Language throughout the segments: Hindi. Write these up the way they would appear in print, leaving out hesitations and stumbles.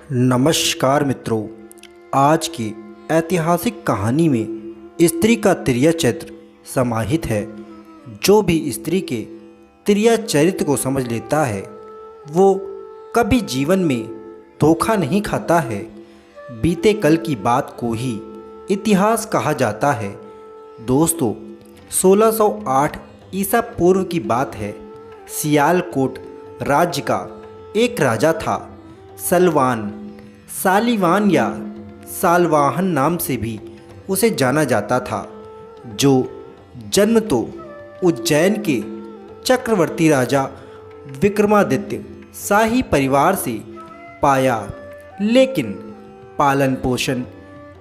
नमस्कार मित्रों, आज की ऐतिहासिक कहानी में स्त्री का तिर्या चरित्र समाहित है। जो भी स्त्री के तिर्या चरित्र को समझ लेता है वो कभी जीवन में धोखा नहीं खाता है। बीते कल की बात को ही इतिहास कहा जाता है। दोस्तों, 1608 ईसा पूर्व की बात है। सियालकोट राज्य का एक राजा था, सलवान। सालीवान या सालवाहन नाम से भी उसे जाना जाता था, जो जन्म तो उज्जैन के चक्रवर्ती राजा विक्रमादित्य शाही परिवार से पाया, लेकिन पालन पोषण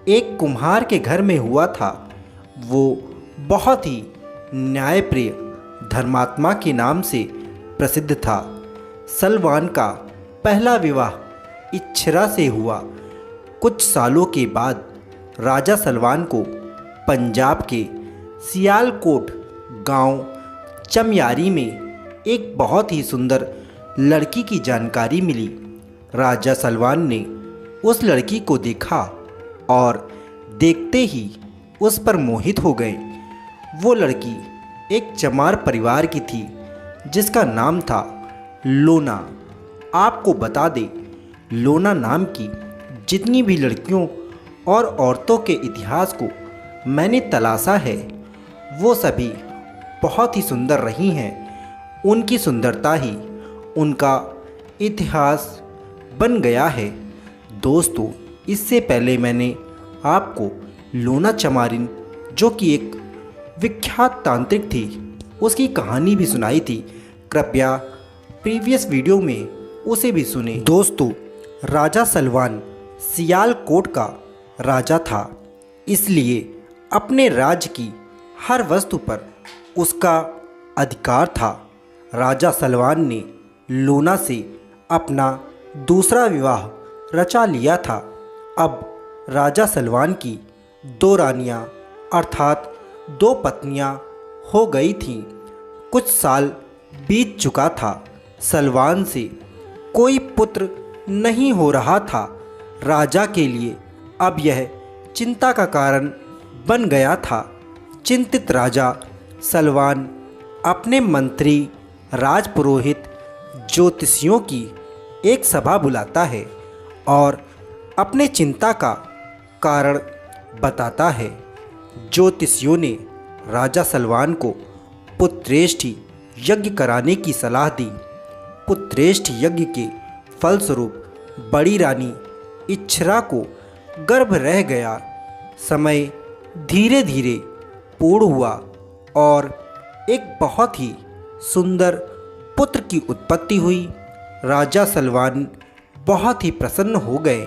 एक कुम्हार के घर में हुआ था। वो बहुत ही न्यायप्रिय धर्मात्मा के नाम से प्रसिद्ध था। सलवान का पहला विवाह इच्छरा से हुआ। कुछ सालों के बाद राजा सलवान को पंजाब के सियालकोट गांव चमयारी में एक बहुत ही सुंदर लड़की की जानकारी मिली। राजा सलवान ने उस लड़की को देखा और देखते ही उस पर मोहित हो गए। वो लड़की एक चमार परिवार की थी जिसका नाम था लोना। आपको बता दें, लोना नाम की जितनी भी लड़कियों और औरतों के इतिहास को मैंने तलाशा है वो सभी बहुत ही सुंदर रही हैं। उनकी सुंदरता ही उनका इतिहास बन गया है। दोस्तों, इससे पहले मैंने आपको लोना चमारिन, जो कि एक विख्यात तांत्रिक थी, उसकी कहानी भी सुनाई थी। कृपया प्रीवियस वीडियो में उसे भी सुने। दोस्तों, राजा सलवान सियालकोट का राजा था, इसलिए अपने राज्य की हर वस्तु पर उसका अधिकार था। राजा सलवान ने लोना से अपना दूसरा विवाह रचा लिया था। अब राजा सलवान की दो रानियां अर्थात दो पत्नियां हो गई थीं। कुछ साल बीत चुका था। सलवान से कोई पुत्र नहीं हो रहा था। राजा के लिए अब यह चिंता का कारण बन गया था। चिंतित राजा सलवान अपने मंत्री, राजपुरोहित, ज्योतिषियों की एक सभा बुलाता है और अपने चिंता का कारण बताता है। ज्योतिषियों ने राजा सलवान को पुत्रेष्टि यज्ञ कराने की सलाह दी। पुत्रेष्टि यज्ञ के फलस्वरूप बड़ी रानी इच्छरा को गर्भ रह गया। समय धीरे धीरे पूर्ण हुआ और एक बहुत ही सुंदर पुत्र की उत्पत्ति हुई। राजा सलवान बहुत ही प्रसन्न हो गए।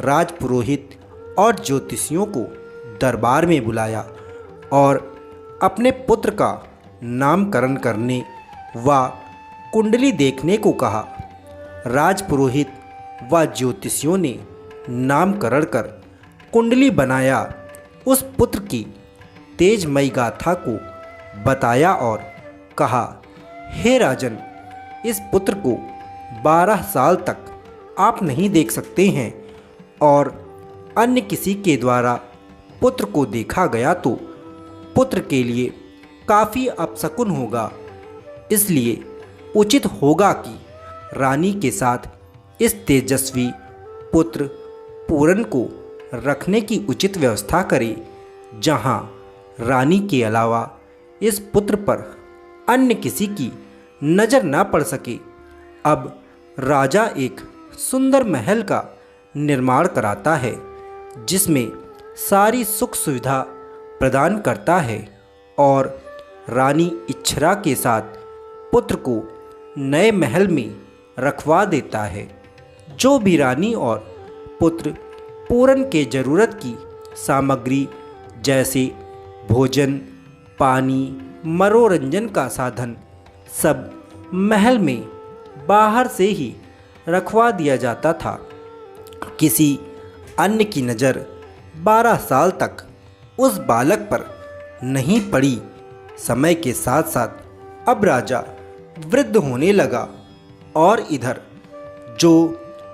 राजपुरोहित और ज्योतिषियों को दरबार में बुलाया और अपने पुत्र का नामकरण करने व कुंडली देखने को कहा। राजपुरोहित व ज्योतिषियों ने नामकरण कर कुंडली बनाया, उस पुत्र की तेजमयी गाथा को बताया और कहा, हे राजन, इस पुत्र को 12 साल तक आप नहीं देख सकते हैं और अन्य किसी के द्वारा पुत्र को देखा गया तो पुत्र के लिए काफ़ी अपशकुन होगा। इसलिए उचित होगा कि रानी के साथ इस तेजस्वी पुत्र पूरन को रखने की उचित व्यवस्था करें, जहां रानी के अलावा इस पुत्र पर अन्य किसी की नज़र न पड़ सके। अब राजा एक सुंदर महल का निर्माण कराता है जिसमें सारी सुख सुविधा प्रदान करता है और रानी इच्छरा के साथ पुत्र को नए महल में रखवा देता है। जो भी रानी और पुत्र पूरन के ज़रूरत की सामग्री जैसे भोजन, पानी, मनोरंजन का साधन सब महल में बाहर से ही रखवा दिया जाता था। किसी अन्य की नज़र 12 साल तक उस बालक पर नहीं पड़ी। समय के साथ साथ अब राजा वृद्ध होने लगा और इधर जो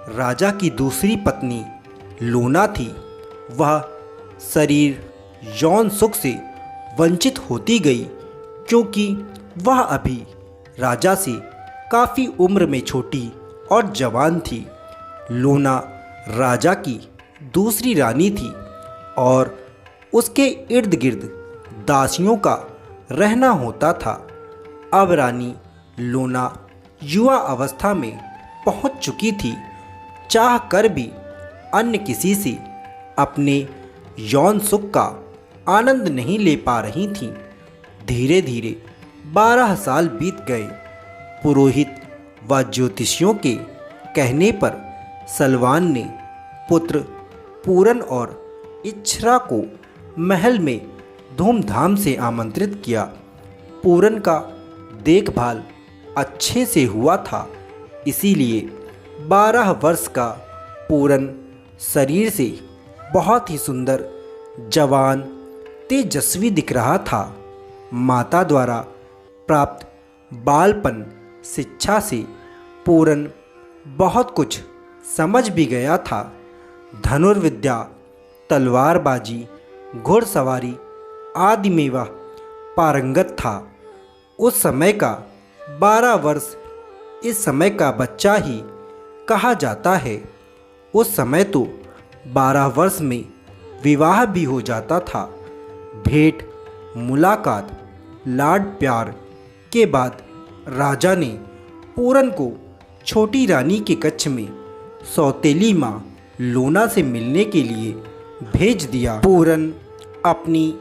राजा की दूसरी पत्नी लूना थी, वह शरीर यौन सुख से वंचित होती गई क्योंकि वह अभी राजा से काफ़ी उम्र में छोटी और जवान थी। लूना राजा की दूसरी रानी थी और उसके इर्द गिर्द दासियों का रहना होता था। अब रानी लूना युवा अवस्था में पहुंच चुकी थी, चाह कर भी अन्य किसी से अपने यौन सुख का आनंद नहीं ले पा रही थी। धीरे धीरे 12 साल बीत गए। पुरोहित व ज्योतिषियों के कहने पर सलवान ने पुत्र पूरन और इच्छरा को महल में धूमधाम से आमंत्रित किया। पूरन का देखभाल अच्छे से हुआ था, इसीलिए 12 वर्ष का पूरन शरीर से बहुत ही सुंदर, जवान, तेजस्वी दिख रहा था। माता द्वारा प्राप्त बालपन शिक्षा से पूरन बहुत कुछ समझ भी गया था। धनुर्विद्या, तलवारबाजी, घुड़सवारी आदि में वह पारंगत था। उस समय का 12 वर्ष इस समय का बच्चा ही कहा जाता है। उस समय तो 12 वर्ष में विवाह भी हो जाता था। भेंट मुलाकात, लाड प्यार के बाद राजा ने पूरन को छोटी रानी के कक्ष में सौतेली माँ लूना से मिलने के लिए भेज दिया। पूरन अपनी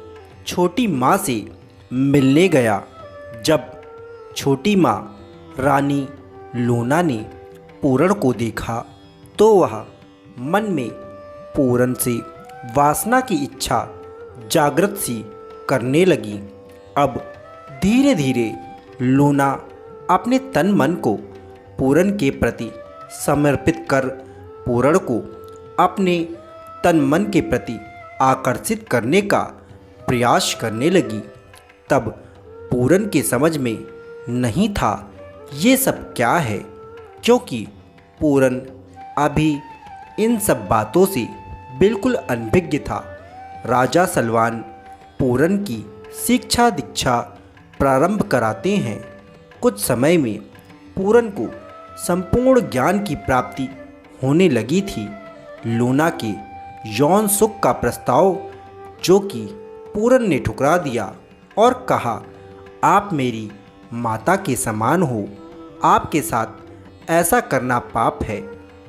छोटी माँ से मिलने गया। जब छोटी माँ रानी लूना ने पूरन को देखा तो वह मन में पूरन से वासना की इच्छा जागृत सी करने लगी। अब धीरे धीरे लूना अपने तन मन को पूरन के प्रति समर्पित कर पूरन को अपने तन मन के प्रति आकर्षित करने का प्रयास करने लगी। तब पूरन के समझ में नहीं था ये सब क्या है, क्योंकि पूरन अभी इन सब बातों से बिल्कुल अनभिज्ञ था। राजा सलवान पूरन की शिक्षा दीक्षा प्रारंभ कराते हैं। कुछ समय में पूरन को संपूर्ण ज्ञान की प्राप्ति होने लगी थी। लूना के यौन सुख का प्रस्ताव जो कि पूरन ने ठुकरा दिया और कहा, आप मेरी माता के समान हो, आपके साथ ऐसा करना पाप है।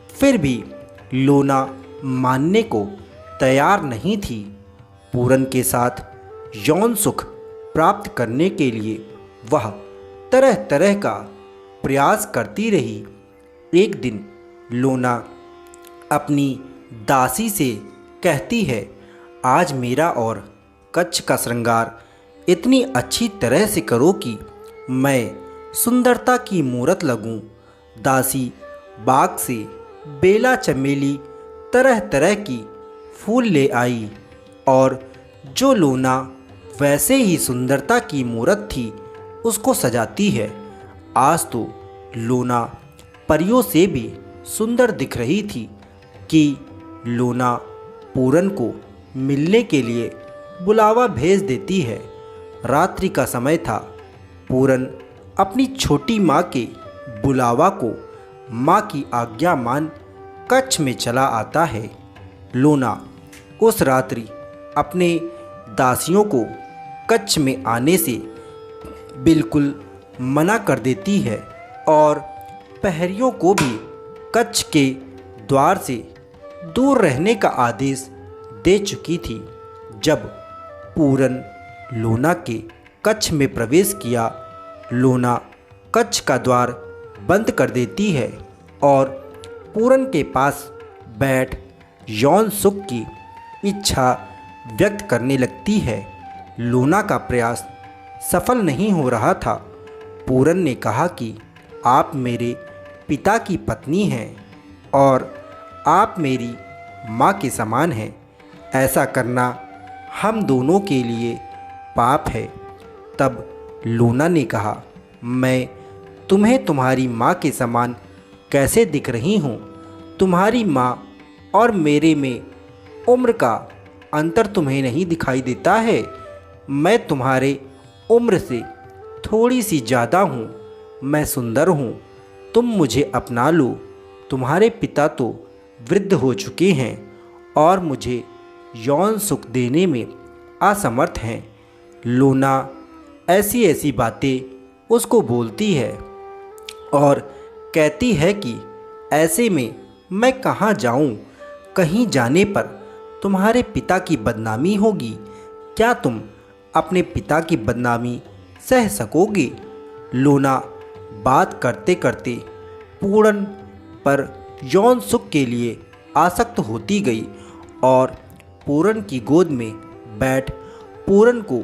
फिर भी लूना मानने को तैयार नहीं थी। पूरन के साथ यौन सुख प्राप्त करने के लिए वह तरह तरह का प्रयास करती रही। एक दिन लूना अपनी दासी से कहती है, आज मेरा और कच्छ का श्रृंगार इतनी अच्छी तरह से करो कि मैं सुंदरता की मूरत लगूं। दासी बाग से बेला चमेली तरह तरह की फूल ले आई और जो लूना वैसे ही सुंदरता की मूरत थी उसको सजाती है। आज तो लूना परियों से भी सुंदर दिख रही थी कि लूना पूरन को मिलने के लिए बुलावा भेज देती है। रात्रि का समय था। पूरन अपनी छोटी माँ के बुलावा को माँ की आज्ञा मान कच्छ में चला आता है। लूना उस रात्रि अपने दासियों को कच्छ में आने से बिल्कुल मना कर देती है और प्रहरियों को भी कच्छ के द्वार से दूर रहने का आदेश दे चुकी थी। जब पूरन लूना के कच्छ में प्रवेश किया, लूना कच्छ का द्वार बंद कर देती है और पूरन के पास बैठ यौन सुख की इच्छा व्यक्त करने लगती है। लूना का प्रयास सफल नहीं हो रहा था। पूरन ने कहा कि आप मेरे पिता की पत्नी हैं और आप मेरी माँ के समान हैं। ऐसा करना हम दोनों के लिए पाप है। तब लूना ने कहा, मैं तुम्हें तुम्हारी माँ के समान कैसे दिख रही हूँ? तुम्हारी माँ और मेरे में उम्र का अंतर तुम्हें नहीं दिखाई देता है? मैं तुम्हारे उम्र से थोड़ी सी ज़्यादा हूँ। मैं सुंदर हूँ, तुम मुझे अपना लो। तुम्हारे पिता तो वृद्ध हो चुके हैं और मुझे यौन सुख देने में असमर्थ हैं। लोना ऐसी ऐसी बातें उसको बोलती है और कहती है कि ऐसे में मैं कहाँ जाऊँ? कहीं जाने पर तुम्हारे पिता की बदनामी होगी। क्या तुम अपने पिता की बदनामी सह सकोगे? लोना बात करते करते पूरन पर यौन सुख के लिए आसक्त होती गई और पूरन की गोद में बैठ पूरन को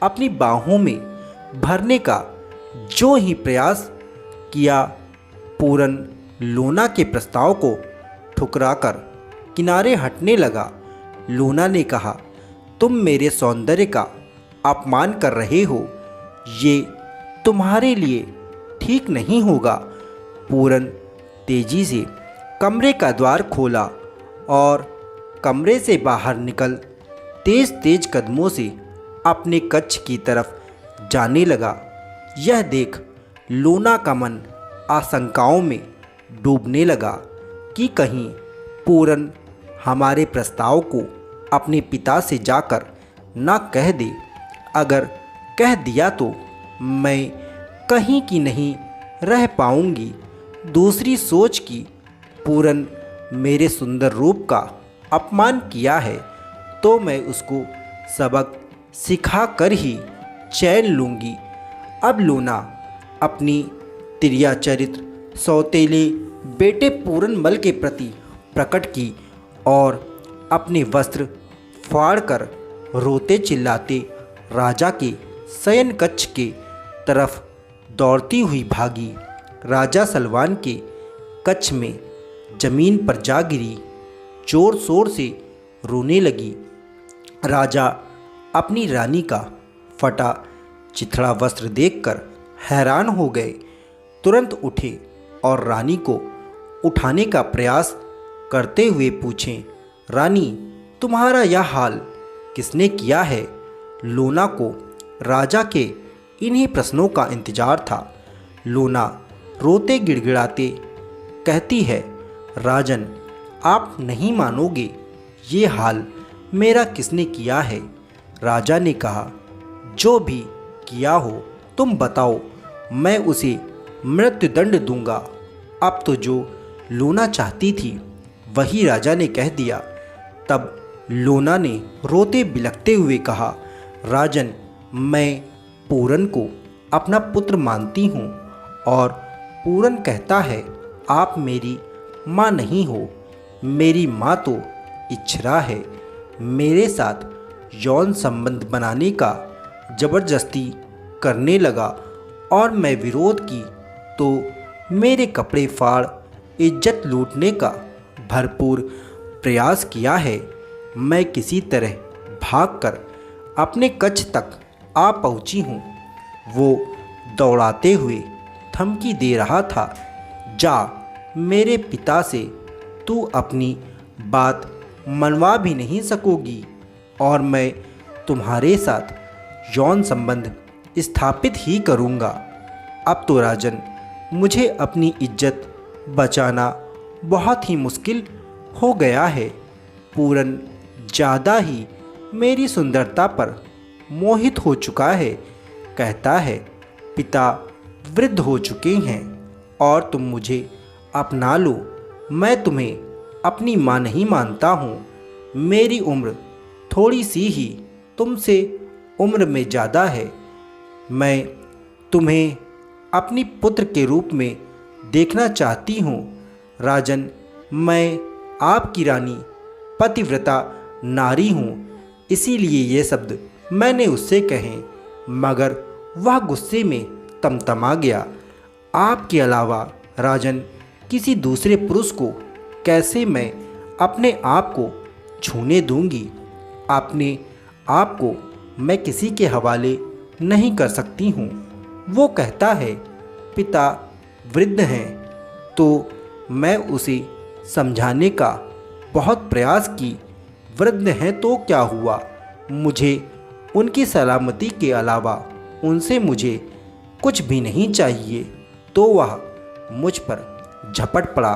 अपनी बाहों में भरने का जो ही प्रयास किया, पूरन लोना के प्रस्ताव को ठुकराकर किनारे हटने लगा। लोना ने कहा, तुम मेरे सौंदर्य का अपमान कर रहे हो, ये तुम्हारे लिए ठीक नहीं होगा। पूरन तेजी से कमरे का द्वार खोला और कमरे से बाहर निकल तेज तेज कदमों से अपने कक्ष की तरफ जाने लगा। यह देख लोना का मन आशंकाओं में डूबने लगा कि कहीं पूरन हमारे प्रस्ताव को अपने पिता से जाकर ना कह दे। अगर कह दिया तो मैं कहीं की नहीं रह पाऊंगी। दूसरी सोच कि पूरन मेरे सुंदर रूप का अपमान किया है तो मैं उसको सबक सिखा कर ही चैन लूँगी। अब लोना अपनी तिरिया चरित्र सौतेले बेटे पूरनमल के प्रति प्रकट की और अपने वस्त्र फाड़कर रोते चिल्लाते राजा के शयन कक्ष के तरफ दौड़ती हुई भागी। राजा सलमान के कक्ष में जमीन पर जा गिरी, जोर शोर से रोने लगी। राजा अपनी रानी का फटा चिथड़ा वस्त्र देखकर हैरान हो गए। तुरंत उठे और रानी को उठाने का प्रयास करते हुए पूछें, रानी तुम्हारा यह हाल किसने किया है? लोना को राजा के इन्हीं प्रश्नों का इंतजार था। लोना रोते गिड़गिड़ाते कहती है, राजन आप नहीं मानोगे, ये हाल मेरा किसने किया है? राजा ने कहा, जो भी किया हो तुम बताओ, मैं उसे मृत्युदंड दूंगा। अब तो जो लोना चाहती थी वही राजा ने कह दिया। तब लोना ने रोते बिलखते हुए कहा, राजन मैं पूरन को अपना पुत्र मानती हूँ और पूरन कहता है आप मेरी माँ नहीं हो। मेरी माँ तो इच्छरा है। मेरे साथ यौन संबंध बनाने का जबरदस्ती करने लगा और मैं विरोध की तो मेरे कपड़े फाड़ इज्जत लूटने का भरपूर प्रयास किया है। मैं किसी तरह भागकर अपने कक्ष तक आ पहुंची हूँ। वो दौड़ाते हुए धमकी दे रहा था, जा मेरे पिता से तू अपनी बात मनवा भी नहीं सकोगी और मैं तुम्हारे साथ यौन संबंध स्थापित ही करूँगा। अब तो राजन मुझे अपनी इज्जत बचाना बहुत ही मुश्किल हो गया है। पूरन ज़्यादा ही मेरी सुंदरता पर मोहित हो चुका है। कहता है पिता वृद्ध हो चुके हैं और तुम मुझे अपना लो। मैं तुम्हें अपनी माँ नहीं मानता हूँ। मेरी उम्र थोड़ी सी ही तुमसे उम्र में ज़्यादा है। मैं तुम्हें अपनी पुत्र के रूप में देखना चाहती हूँ। राजन मैं आपकी रानी पतिव्रता नारी हूँ, इसीलिए ये शब्द मैंने उससे कहे, मगर वह गुस्से में तमतमा गया। आपके अलावा राजन किसी दूसरे पुरुष को कैसे मैं अपने आप को छूने दूंगी? अपने आप को मैं किसी के हवाले नहीं कर सकती हूँ। वो कहता है पिता वृद्ध हैं तो मैं उसे समझाने का बहुत प्रयास की। वृद्ध हैं तो क्या हुआ, मुझे उनकी सलामती के अलावा उनसे मुझे कुछ भी नहीं चाहिए। तो वह मुझ पर झपट पड़ा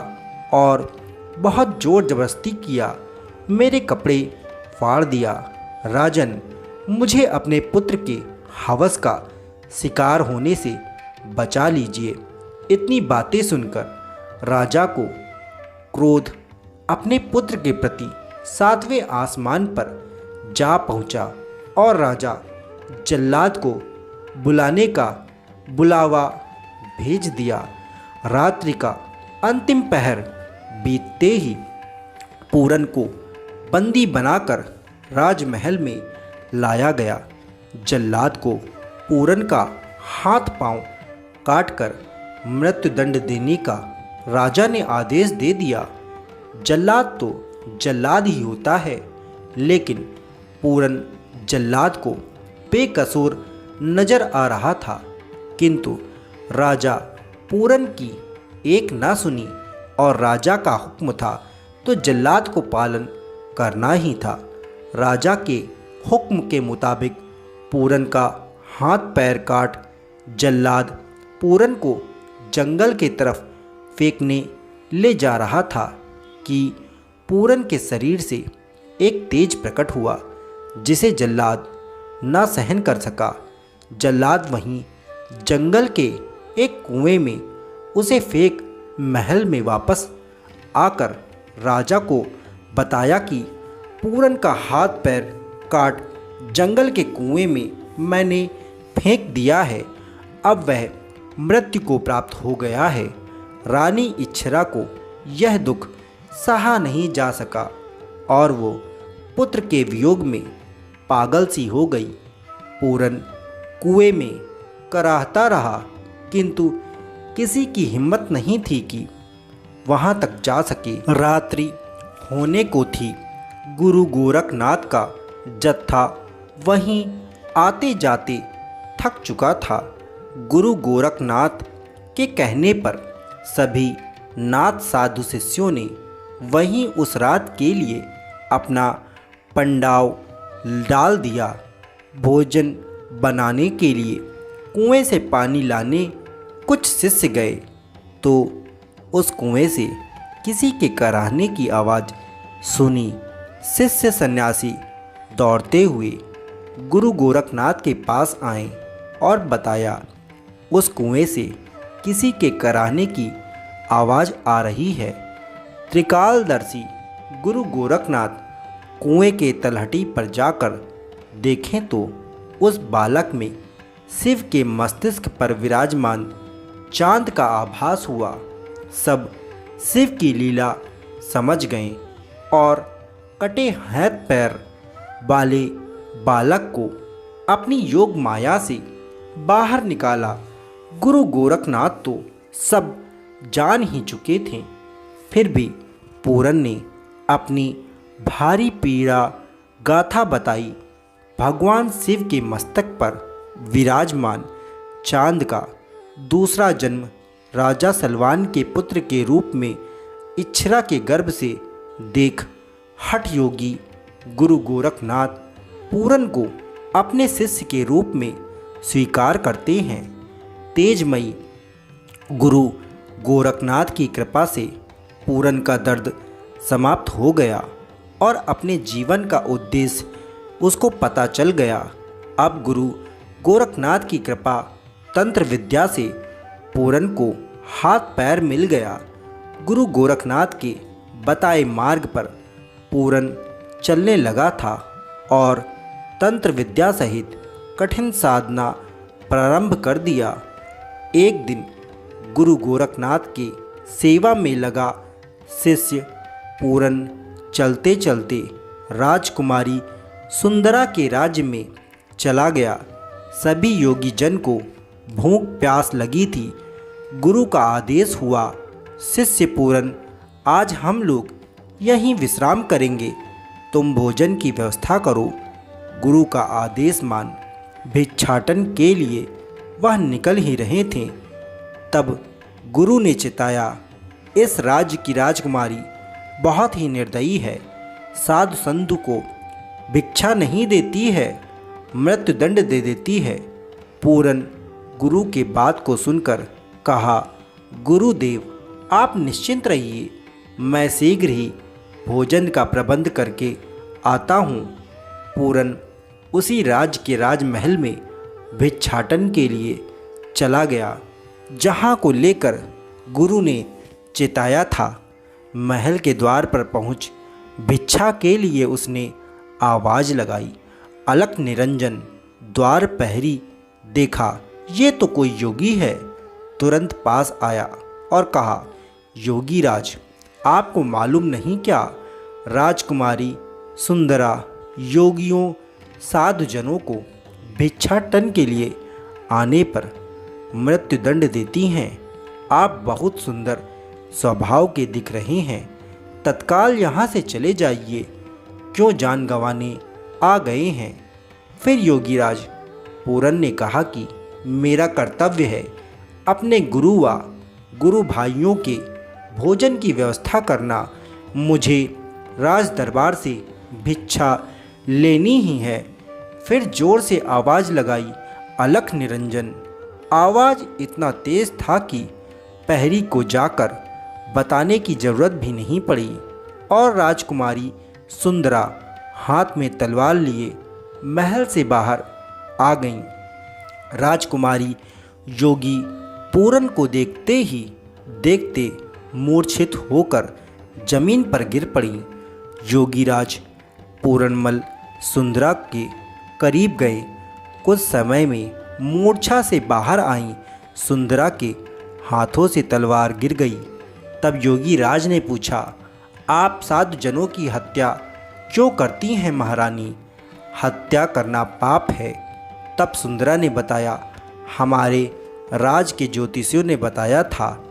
और बहुत ज़ोर ज़बरदस्ती किया, मेरे कपड़े फाड़ दिया। राजन, मुझे अपने पुत्र के हवस का शिकार होने से बचा लीजिए। इतनी बातें सुनकर राजा को क्रोध अपने पुत्र के प्रति 7वें आसमान पर जा पहुंचा और राजा जल्लाद को बुलाने का बुलावा भेज दिया। रात्रि का अंतिम पहर बीतते ही पूरन को बंदी बनाकर राजमहल में लाया गया। जल्लाद को पूरन का हाथ पांव काटकर मृत्युदंड देने का राजा ने आदेश दे दिया। जल्लाद तो जल्लाद ही होता है, लेकिन पूरन जल्लाद को बेकसूर नजर आ रहा था, किंतु राजा पूरन की एक ना सुनी और राजा का हुक्म था तो जल्लाद को पालन करना ही था। राजा के हुक्म के मुताबिक पूरन का हाथ पैर काट जल्लाद पूरन को जंगल की तरफ फेंकने ले जा रहा था कि पूरन के शरीर से एक तेज प्रकट हुआ जिसे जल्लाद ना सहन कर सका। जल्लाद वहीं जंगल के एक कुएं में उसे फेंक महल में वापस आकर राजा को बताया कि पूरन का हाथ पैर काट जंगल के कुएं में मैंने फेंक दिया है, अब वह मृत्यु को प्राप्त हो गया है। रानी इच्छरा को यह दुख सहा नहीं जा सका और वो पुत्र के वियोग में पागल सी हो गई। पूरन कुएं में कराहता रहा, किंतु किसी की हिम्मत नहीं थी कि वहां तक जा सके। रात्रि होने को थी। गुरु गोरखनाथ का जत्था वहीं आते जाते थक चुका था। गुरु गोरखनाथ के कहने पर सभी नाथ साधु शिष्यों ने वहीं उस रात के लिए अपना पंडाव डाल दिया। भोजन बनाने के लिए कुएं से पानी लाने कुछ शिष्य गए तो उस कुएं से किसी के कराहने की आवाज़ सुनी। शिष्य सन्यासी दौड़ते हुए गुरु गोरखनाथ के पास आए और बताया, उस कुएं से किसी के कराहने की आवाज़ आ रही है। त्रिकालदर्शी गुरु गोरखनाथ कुएं के तलहटी पर जाकर देखें तो उस बालक में शिव के मस्तिष्क पर विराजमान चांद का आभास हुआ। सब शिव की लीला समझ गए और कटे हाथ पैर वाले बालक को अपनी योग माया से बाहर निकाला। गुरु गोरखनाथ तो सब जान ही चुके थे, फिर भी पूरन ने अपनी भारी पीड़ा गाथा बताई। भगवान शिव के मस्तक पर विराजमान चांद का दूसरा जन्म राजा सलवान के पुत्र के रूप में इच्छरा के गर्भ से देख हठ योगी गुरु गोरखनाथ पूरन को अपने शिष्य के रूप में स्वीकार करते हैं। तेजमयी गुरु गोरखनाथ की कृपा से पूरन का दर्द समाप्त हो गया और अपने जीवन का उद्देश्य उसको पता चल गया। अब गुरु गोरखनाथ की कृपा तंत्र विद्या से पूरन को हाथ पैर मिल गया। गुरु गोरखनाथ के बताए मार्ग पर पूरन चलने लगा था और तंत्र विद्या सहित कठिन साधना प्रारंभ कर दिया। एक दिन गुरु गोरखनाथ के सेवा में लगा शिष्य पूरन चलते चलते राजकुमारी सुंदरा के राज्य में चला गया। सभी योगी जन को भूख प्यास लगी थी। गुरु का आदेश हुआ, शिष्य पूरन, आज हम लोग यहीं विश्राम करेंगे, तुम भोजन की व्यवस्था करो। गुरु का आदेश मान भिक्षाटन के लिए वह निकल ही रहे थे, तब गुरु ने चिताया, इस राज्य की राजकुमारी बहुत ही निर्दयी है। साधु संधु को भिक्षा नहीं देती है, मृत्युदंड दे देती है। पूरन गुरु के बात को सुनकर कहा, गुरुदेव आप निश्चिंत रहिए, मैं शीघ्र ही भोजन का प्रबंध करके आता हूँ। पूरन उसी राज्य के राजमहल में भिक्षाटन के लिए चला गया, जहाँ को लेकर गुरु ने चिताया था। महल के द्वार पर पहुँच भिक्षा के लिए उसने आवाज़ लगाई। अलख निरंजन द्वार पहरी देखा, ये तो कोई योगी है। तुरंत पास आया और कहा, योगी राज आपको मालूम नहीं क्या, राजकुमारी सुंदरा योगियों साधुजनों को भिक्षाटन के लिए आने पर मृत्युदंड देती हैं। आप बहुत सुंदर स्वभाव के दिख रहे हैं, तत्काल यहाँ से चले जाइए, क्यों जान गंवाने आ गए हैं। फिर योगीराज पूरन ने कहा कि मेरा कर्तव्य है अपने गुरु व गुरु भाइयों के भोजन की व्यवस्था करना, मुझे राज दरबार से भिक्षा लेनी ही है। फिर जोर से आवाज़ लगाई, अलख निरंजन। आवाज़ इतना तेज था कि प्रहरी को जाकर बताने की जरूरत भी नहीं पड़ी और राजकुमारी सुंदरा हाथ में तलवार लिए महल से बाहर आ गईं। राजकुमारी योगी पूरन को देखते मूर्छित होकर जमीन पर गिर पड़ी। योगीराज पूरनमल सुंदरा के करीब गए। कुछ समय में मूर्छा से बाहर आई सुंदरा के हाथों से तलवार गिर गई। तब योगीराज ने पूछा, आप साधुजनों की हत्या क्यों करती हैं महारानी? हत्या करना पाप है। तब सुंदरा ने बताया, हमारे राज के ज्योतिषियों ने बताया था,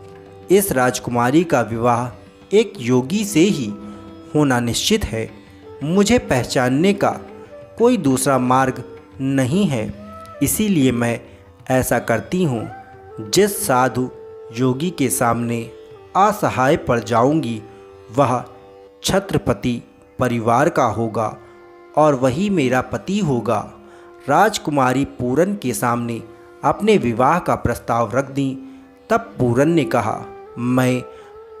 इस राजकुमारी का विवाह एक योगी से ही होना निश्चित है। मुझे पहचानने का कोई दूसरा मार्ग नहीं है, इसीलिए मैं ऐसा करती हूँ। जिस साधु योगी के सामने असहाय पड़ जाऊंगी, वह छत्रपति परिवार का होगा और वही मेरा पति होगा। राजकुमारी पूरन के सामने अपने विवाह का प्रस्ताव रख दी। तब पूरन ने कहा, मैं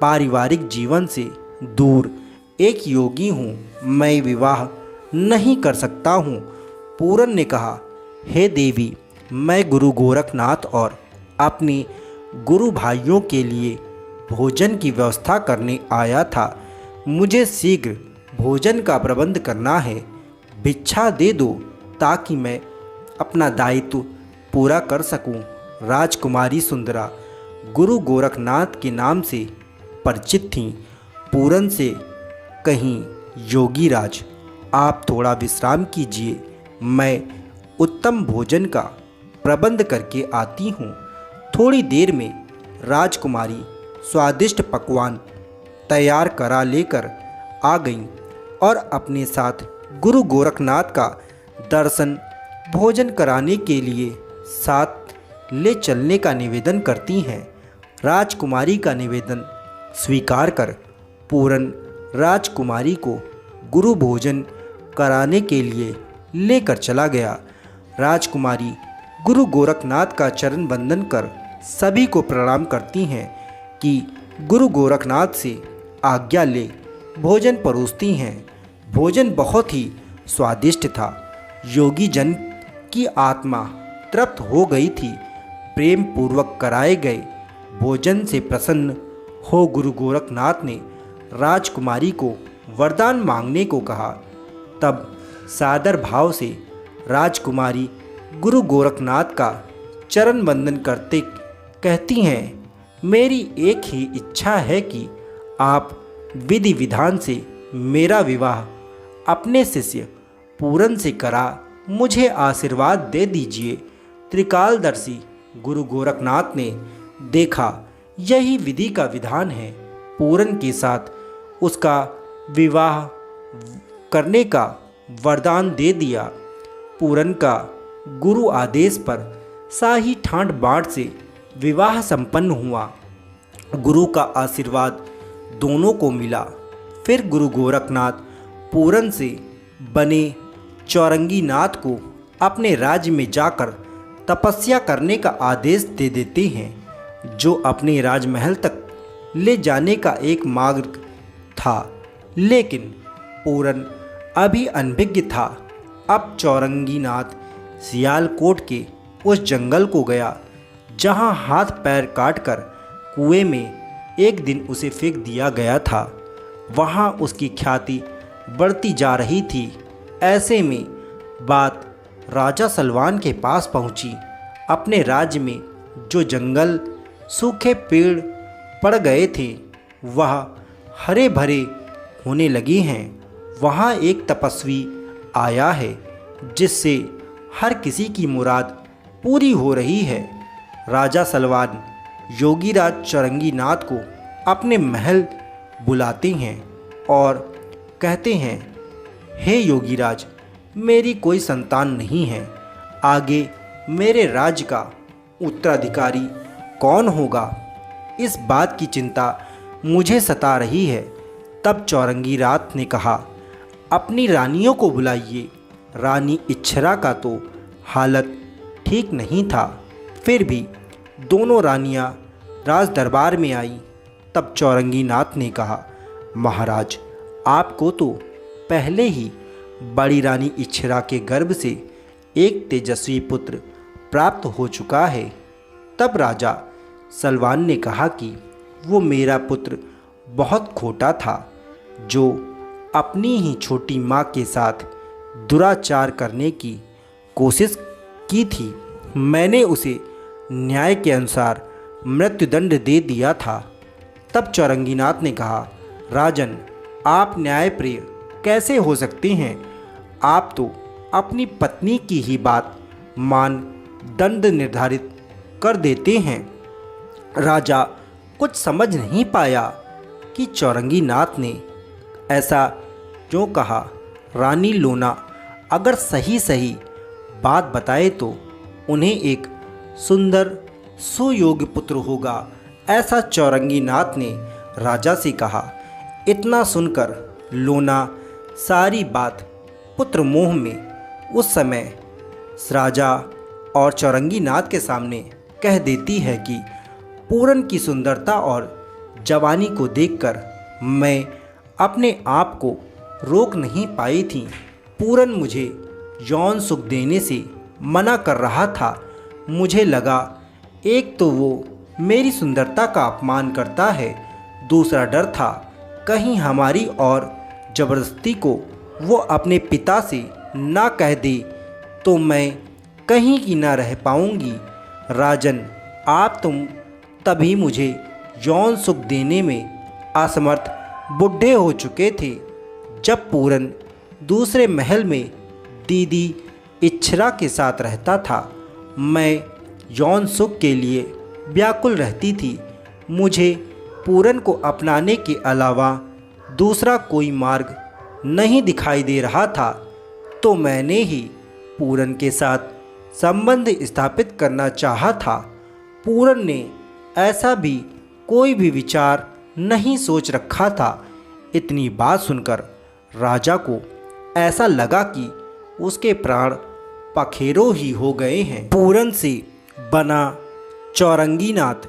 पारिवारिक जीवन से दूर एक योगी हूँ, मैं विवाह नहीं कर सकता हूँ। पूरन ने कहा, हे देवी, मैं गुरु गोरखनाथ और अपने गुरु भाइयों के लिए भोजन की व्यवस्था करने आया था। मुझे शीघ्र भोजन का प्रबंध करना है। भिक्षा दे दो ताकि मैं अपना दायित्व पूरा कर सकूं। राजकुमारी सुंदरा गुरु गोरखनाथ के नाम से परिचित थीं। पूरन से कहीं, योगीराज आप थोड़ा विश्राम कीजिए, मैं उत्तम भोजन का प्रबंध करके आती हूँ। थोड़ी देर में राजकुमारी स्वादिष्ट पकवान तैयार करा लेकर आ गईं और अपने साथ गुरु गोरखनाथ का दर्शन भोजन कराने के लिए साथ ले चलने का निवेदन करती हैं। राजकुमारी का निवेदन स्वीकार कर पूरन राजकुमारी को गुरु भोजन कराने के लिए लेकर चला गया। राजकुमारी गुरु गोरखनाथ का चरण वंदन कर सभी को प्रणाम करती हैं कि गुरु गोरखनाथ से आज्ञा ले भोजन परोसती हैं। भोजन बहुत ही स्वादिष्ट था। योगी जन की आत्मा तृप्त हो गई थी। प्रेम पूर्वक कराए गए भोजन से प्रसन्न हो गुरु गोरखनाथ ने राजकुमारी को वरदान मांगने को कहा। तब सादर भाव से राजकुमारी गुरु गोरखनाथ का चरण वंदन करते कहती हैं, मेरी एक ही इच्छा है कि आप विधि विधान से मेरा विवाह अपने शिष्य पूरन से करा मुझे आशीर्वाद दे दीजिए। त्रिकालदर्शी गुरु गोरखनाथ ने देखा यही विधि का विधान है, पूरन के साथ उसका विवाह करने का वरदान दे दिया। पूरन का गुरु आदेश पर शाही ठाट बाट से विवाह संपन्न हुआ। गुरु का आशीर्वाद दोनों को मिला। फिर गुरु गोरखनाथ पूरन से बने चौरंगी नाथ को अपने राज्य में जाकर तपस्या करने का आदेश दे देते हैं, जो अपने राजमहल तक ले जाने का एक मार्ग था। लेकिन पूरन अभी अनभिज्ञ था। अब चौरंगी नाथ सियालकोट के उस जंगल को गया जहां हाथ पैर काटकर कुएं में एक दिन उसे फेंक दिया गया था। वहां उसकी ख्याति बढ़ती जा रही थी। ऐसे में बात राजा सलवान के पास पहुंची। अपने राज्य में जो जंगल सूखे पेड़ पड़ गए थे वह हरे भरे होने लगे हैं। वहाँ एक तपस्वी आया है जिससे हर किसी की मुराद पूरी हो रही है। राजा सलवान योगीराज चौरंगी नाथ को अपने महल बुलाते हैं और कहते हैं, हे योगीराज, मेरी कोई संतान नहीं है। आगे मेरे राज्य का उत्तराधिकारी कौन होगा, इस बात की चिंता मुझे सता रही है। तब चौरंगी नाथ ने कहा, अपनी रानियों को बुलाइए। रानी इच्छरा का तो हालत ठीक नहीं था। फिर भी दोनों रानियां राज दरबार में आई। तब चौरंगी नाथ ने कहा, महाराज, आपको तो पहले ही बड़ी रानी इच्छरा के गर्भ से एक तेजस्वी पुत्र प्राप्त हो चुका है। तब राजा सलवान ने कहा कि वो मेरा पुत्र बहुत खोटा था, जो अपनी ही छोटी माँ के साथ दुराचार करने की कोशिश की थी। मैंने उसे न्याय के अनुसार मृत्युदंड दे दिया था। तब चौरंगी नाथ ने कहा, राजन, आप न्यायप्रिय कैसे हो सकते हैं? आप तो अपनी पत्नी की ही बात मान दंड निर्धारित कर देते हैं। राजा कुछ समझ नहीं पाया कि चौरंगी नाथ ने ऐसा क्यों कहा। रानी लोना अगर सही सही बात बताए तो उन्हें एक सुंदर सुयोग्य पुत्र होगा, ऐसा चौरंगी नाथ ने राजा से कहा। इतना सुनकर लोना सारी बात पुत्र मोह में उस समय राजा और चौरंगी नाथ के सामने कह देती है कि पूरन की सुंदरता और जवानी को देखकर मैं अपने आप को रोक नहीं पाई थी। पूरन मुझे यौन सुख देने से मना कर रहा था। मुझे लगा एक तो वो मेरी सुंदरता का अपमान करता है, दूसरा डर था कहीं हमारी और ज़बरदस्ती को वो अपने पिता से ना कह दे तो मैं कहीं की ना रह पाऊंगी। राजन, आप तुम तभी मुझे यौन सुख देने में असमर्थ बूढ़े हो चुके थे जब पूरन दूसरे महल में दीदी इच्छरा के साथ रहता था। मैं यौन सुख के लिए व्याकुल रहती थी। मुझे पूरन को अपनाने के अलावा दूसरा कोई मार्ग नहीं दिखाई दे रहा था, तो मैंने ही पूरन के साथ संबंध स्थापित करना चाहा था। पूरन ने ऐसा भी कोई भी विचार नहीं सोच रखा था। इतनी बात सुनकर राजा को ऐसा लगा कि उसके प्राण पखेरु ही हो गए हैं। पूरन से बना चौरंगी नाथ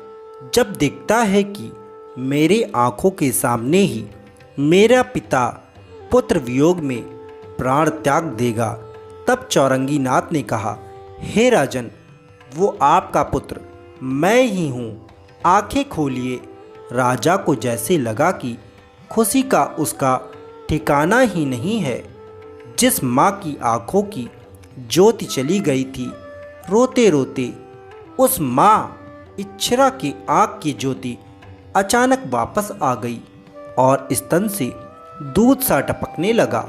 जब देखता है कि मेरे आँखों के सामने ही मेरा पिता पुत्र वियोग में प्राण त्याग देगा, तब चौरंगी नाथ ने कहा, हे राजन, वो आपका पुत्र मैं ही हूँ, आंखें खोलिए। राजा को जैसे लगा कि खुशी का उसका ठिकाना ही नहीं है। जिस माँ की आंखों की ज्योति चली गई थी, रोते रोते उस माँ इच्छरा की आँख की ज्योति अचानक वापस आ गई और स्तन से दूध सा टपकने लगा।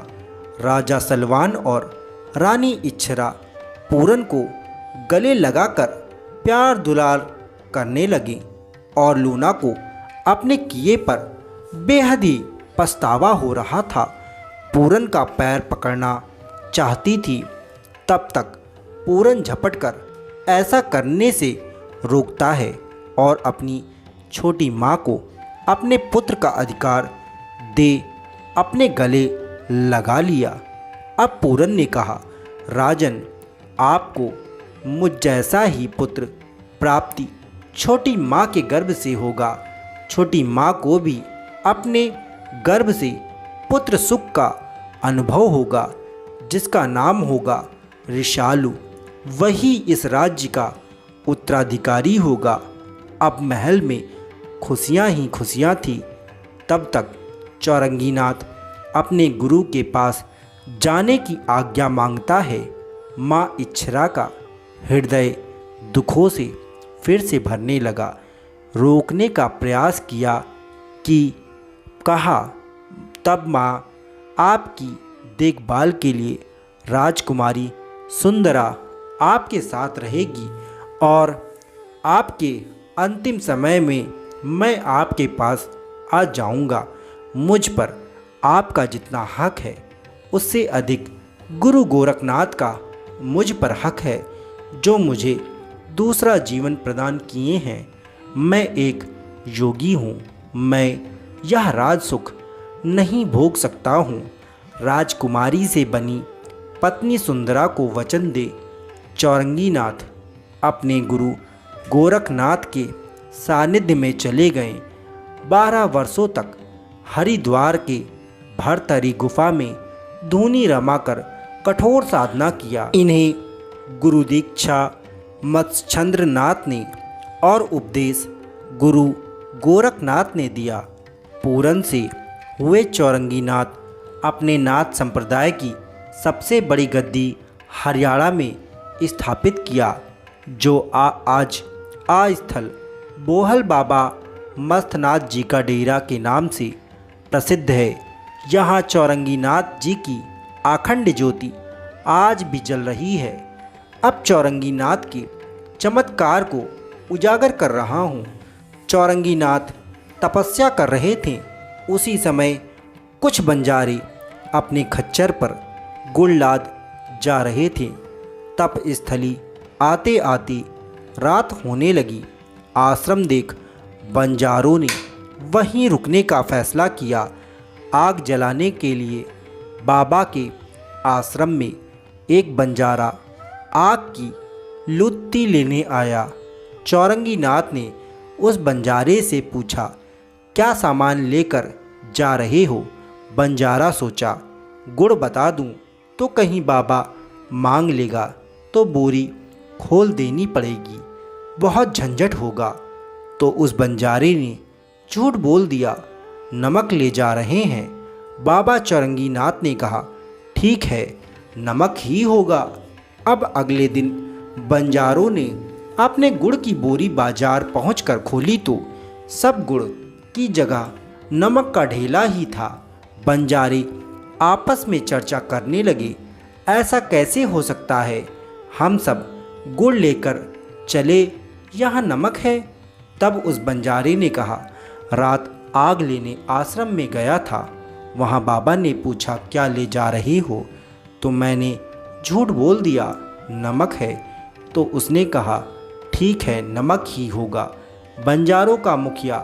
राजा सलवान और रानी इच्छरा पूरन को गले लगाकर प्यार दुलार करने लगे और लूना को अपने किए पर बेहद ही पछतावा हो रहा था। पूरन का पैर पकड़ना चाहती थी, तब तक पूरन झपटकर ऐसा करने से रोकता है और अपनी छोटी माँ को अपने पुत्र का अधिकार दे अपने गले लगा लिया। अब पूरन ने कहा, राजन, आपको मुझ जैसा ही पुत्र प्राप्ति छोटी माँ के गर्भ से होगा। छोटी माँ को भी अपने गर्भ से पुत्र सुख का अनुभव होगा, जिसका नाम होगा ऋषालु। वही इस राज्य का उत्तराधिकारी होगा। अब महल में खुशियाँ ही खुशियाँ थी। तब तक चौरंगीनाथ अपने गुरु के पास जाने की आज्ञा मांगता है। माँ इच्छरा का हृदय दुखों से फिर से भरने लगा। रोकने का प्रयास किया कि कहा, तब माँ आपकी देखभाल के लिए राजकुमारी सुंदरा आपके साथ रहेगी और आपके अंतिम समय में मैं आपके पास आ जाऊंगा। मुझ पर आपका जितना हक है उससे अधिक गुरु गोरखनाथ का मुझ पर हक है, जो मुझे दूसरा जीवन प्रदान किए हैं। मैं एक योगी हूँ। मैं यह राज सुख नहीं भोग सकता हूँ। राजकुमारी से बनी पत्नी सुंदरा को वचन दे। चौरंगीनाथ अपने गुरु गोरखनाथ के सानिध्य में चले गए। 12 वर्षों तक हरिद्वार के भरतरी गुफा में धूनी रमाकर कठोर साधना किया। इन्हें गुरु दीक्षा मत्स्येंद्र नाथ ने और उपदेश गुरु गोरखनाथ ने दिया। पूरन से हुए चौरंगीनाथ अपने नाथ संप्रदाय की सबसे बड़ी गद्दी हरियाणा में स्थापित किया, जो आज स्थल बोहल बाबा मस्तनाथ जी का डेरा के नाम से प्रसिद्ध है। यहाँ चौरंगीनाथ जी की अखंड ज्योति आज भी जल रही है। अब चौरंगीनाथ के चमत्कार को उजागर कर रहा हूँ। चौरंगीनाथ तपस्या कर रहे थे। उसी समय कुछ बंजारे अपने खच्चर पर गुड़ लाद जा रहे थे। तप स्थली आते आते रात होने लगी। आश्रम देख बंजारों ने वहीं रुकने का फैसला किया। आग जलाने के लिए बाबा के आश्रम में एक बंजारा आग की लुत्ती लेने आया। चौरंगीनाथ ने उस बंजारे से पूछा, क्या सामान लेकर जा रहे हो? बंजारा सोचा, गुड़ बता दूं तो कहीं बाबा मांग लेगा तो बोरी खोल देनी पड़ेगी, बहुत झंझट होगा। तो उस बंजारे ने झूठ बोल दिया, नमक ले जा रहे हैं। बाबा चौरंगीनाथ ने कहा, ठीक है, नमक ही होगा। अब अगले दिन बंजारों ने अपने गुड़ की बोरी बाजार पहुंचकर खोली तो सब गुड़ की जगह नमक का ढेला ही था। बंजारे आपस में चर्चा करने लगे, ऐसा कैसे हो सकता है? हम सब गुड़ लेकर चले, यहाँ नमक है। तब उस बंजारे ने कहा, रात आग लेने आश्रम में गया था। वहाँ बाबा ने पूछा, क्या ले जा रहे हो? तो मैंने झूठ बोल दिया, नमक है। तो उसने कहा, ठीक है, नमक ही होगा। बंजारों का मुखिया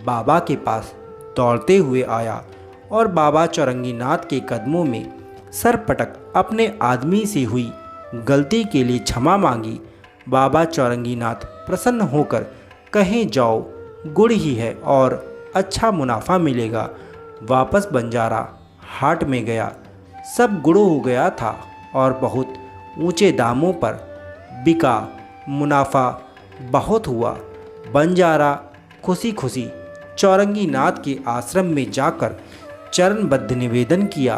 बाबा के पास दौड़ते हुए आया और बाबा चौरंगीनाथ के कदमों में सर पटक अपने आदमी से हुई गलती के लिए क्षमा मांगी। बाबा चौरंगीनाथ प्रसन्न होकर कहे, जाओ, गुड़ ही है और अच्छा मुनाफा मिलेगा। वापस बंजारा हाट में गया। सब गुड़ हो गया था और बहुत ऊंचे दामों पर बिका। मुनाफा बहुत हुआ। बंजारा खुशी खुशी चौरंगीनाथ के आश्रम में जाकर चरणबद्ध निवेदन किया,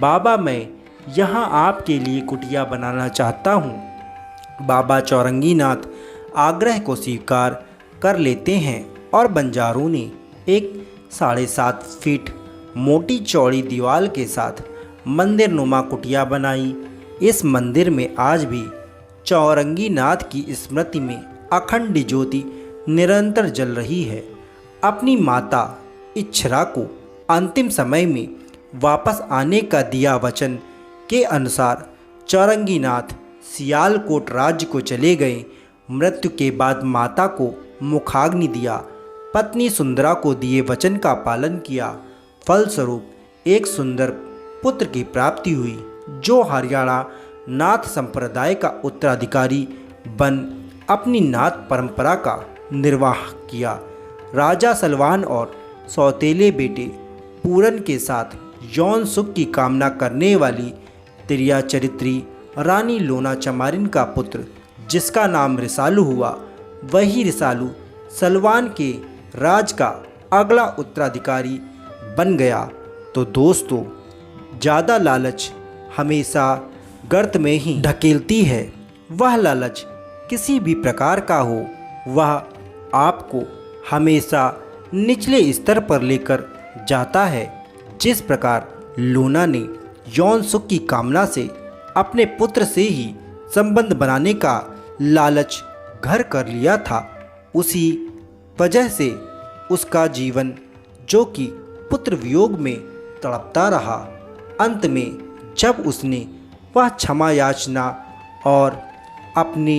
बाबा, मैं यहाँ आपके लिए कुटिया बनाना चाहता हूँ। बाबा चौरंगीनाथ आग्रह को स्वीकार कर लेते हैं और बंजारों ने एक 7.5 फीट मोटी चौड़ी दीवार के साथ मंदिर नुमा कुटिया बनाई। इस मंदिर में आज भी चौरंगीनाथ की स्मृति में अखंड ज्योति निरंतर जल रही है। अपनी माता इच्छरा को अंतिम समय में वापस आने का दिया वचन के अनुसार चौरंगीनाथ सियालकोट राज्य को चले गए। मृत्यु के बाद माता को मुखाग्नि दिया। पत्नी सुंदरा को दिए वचन का पालन किया। फलस्वरूप एक सुंदर पुत्र की प्राप्ति हुई जो हरियाणा नाथ संप्रदाय का उत्तराधिकारी बन अपनी नाथ परंपरा का निर्वाह किया। राजा सलवान और सौतेले बेटे पूरन के साथ यौन सुख की कामना करने वाली तिरिया चरित्री रानी लोना चमारिन का पुत्र जिसका नाम रिसालू हुआ, वही रिसालू सलवान के राज का अगला उत्तराधिकारी बन गया। तो दोस्तों, ज़्यादा लालच हमेशा गर्त में ही ढकेलती है। वह लालच किसी भी प्रकार का हो, वह आपको हमेशा निचले स्तर पर लेकर जाता है। जिस प्रकार लोना ने यौन सुख की कामना से अपने पुत्र से ही संबंध बनाने का लालच घर कर लिया था, उसी वजह से उसका जीवन जो कि पुत्र वियोग में तड़पता रहा, अंत में जब उसने वह क्षमा याचना और अपने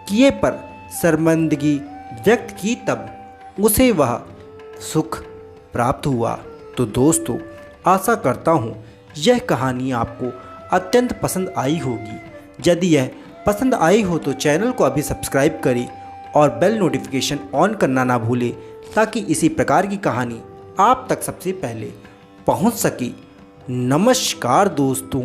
किए पर शर्मिंदगी व्यक्त की तब उसे वह सुख प्राप्त हुआ। तो दोस्तों, आशा करता हूँ यह कहानी आपको अत्यंत पसंद आई होगी। यदि यह पसंद आई हो तो चैनल को अभी सब्सक्राइब करें और बेल नोटिफिकेशन ऑन करना ना भूलें ताकि इसी प्रकार की कहानी आप तक सबसे पहले पहुँच सके। नमस्कार दोस्तों।